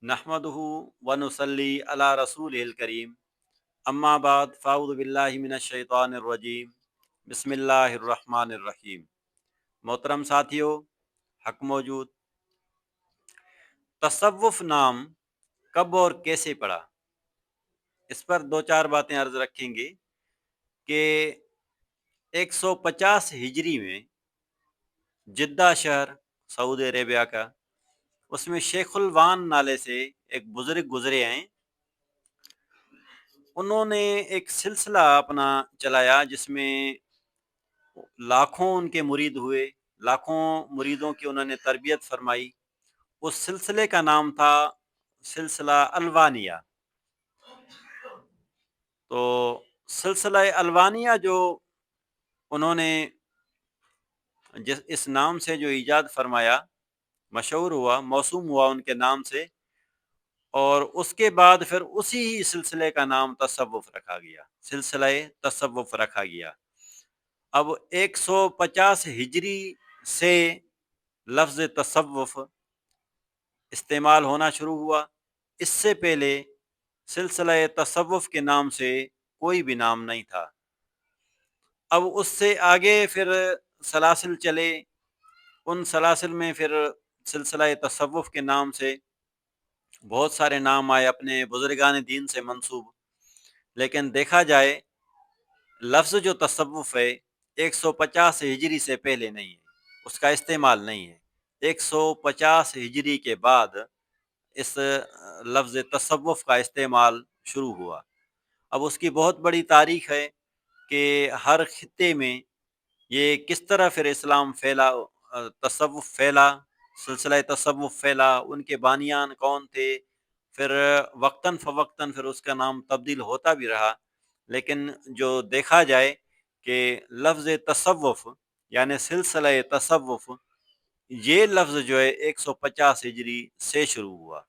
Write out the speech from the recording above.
नहमदुहु व नुसल्ली अला रसूलिल करीम अम्मा बाद फ़ाऊज़ु बिल्लाहि मिनश शैतानिर रजीम बिस्मिल्लाहिर रहमानिर रहीम। मोहतरम साथियों, हक मौजूद, तसव्वुफ़ नाम कब और कैसे पड़ा, इस पर दो चार बातें अर्ज रखेंगे कि 150 हिजरी में जिद्दा शहर सऊदी अरेबिया का, उसमें शेखुल वान नाले से एक बुज़ुर्ग गुजरे हैं। उन्होंने एक सिलसिला अपना चलाया जिसमें लाखों उनके मुरीद हुए, लाखों मुरीदों की उन्होंने तरबियत फरमाई। उस सिलसिले का नाम था सिलसिला अलवानिया। तो सिलसिला अलवानिया जो उन्होंने जिस इस नाम से जो ईजाद फरमाया, मशहूर हुआ, मौसूम हुआ उनके नाम से, और उसके बाद फिर उसी ही सिलसिले का नाम तसव्वुफ़ रखा गया, सिलसिला तसव्वुफ़ रखा गया। अब 150 हिजरी से लफ्ज़ तसव्वुफ़ इस्तेमाल होना शुरू हुआ। इससे पहले सिलसिला तसव्वुफ़ के नाम से कोई भी नाम नहीं था। अब उससे आगे फिर सलासिल चले, उन सलासिल में फिर सिलसिला तसव्वुफ़ के नाम से बहुत सारे नाम आए अपने बुज़ुर्गान दीन से मंसूब। लेकिन देखा जाए, लफ्ज़ जो तसव्वुफ़ है 150 हिजरी से पहले नहीं है, उसका इस्तेमाल नहीं है। 150 हिजरी के बाद इस लफ्ज़ तसव्वुफ़ का इस्तेमाल शुरू हुआ। अब उसकी बहुत बड़ी तारीख़ है कि हर खित्ते में ये किस तरह फिर इस्लाम फैला, तसव्वुफ़ फैला, सिलसिला तसव्वुफ़ फैला, उनके बानियान कौन थे, फिर वक्तन फ़वक्तन फिर उसका नाम तब्दील होता भी रहा। लेकिन जो देखा जाए कि लफ्ज़ तसव्वुफ़ यानी सिलसिला तसव्वुफ़, ये लफ्ज़ जो है 150 हिजरी से शुरू हुआ।